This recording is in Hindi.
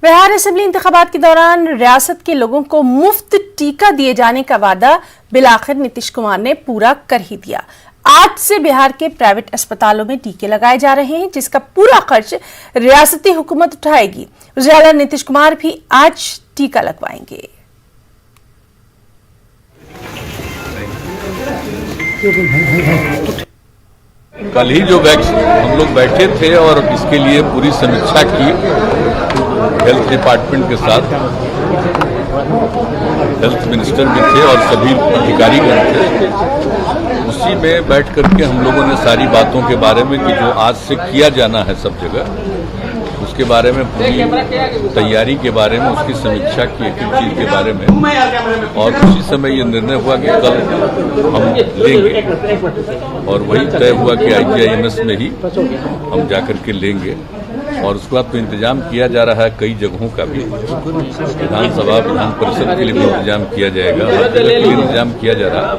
बिहार असेंबली इंतखाबात के दौरान रियासत के लोगों को मुफ्त टीका दिए जाने का वादा बिलाखिर नीतीश कुमार ने पूरा कर ही दिया। आज से बिहार के प्राइवेट अस्पतालों में टीके लगाए जा रहे हैं, जिसका पूरा खर्च रियासती हुकूमत उठाएगी। वज़ीर-ए-आला नीतीश कुमार भी आज टीका लगवाएंगे। कल ही जो हम लोग बैठे थे और इसके लिए पूरी समीक्षा की हेल्थ डिपार्टमेंट के साथ, हेल्थ मिनिस्टर भी थे और सभी अधिकारीगण थे। उसी में बैठ करके हम लोगों ने सारी बातों के बारे में कि जो आज से किया जाना है सब जगह, उसके बारे में, पूरी तैयारी के बारे में, उसकी समीक्षा की एक एक चीज के बारे में। और उसी समय ये निर्णय हुआ कि कल हम लेंगे और वही तय हुआ कि IGIMS में ही हम जाकर के लेंगे। और उसके बाद तो इंतजाम किया जा रहा है कई जगहों का भी, विधानसभा विधान परिषद के लिए भी इंतजाम किया जाएगा, हर जगह के लिए इंतजाम किया जा रहा है।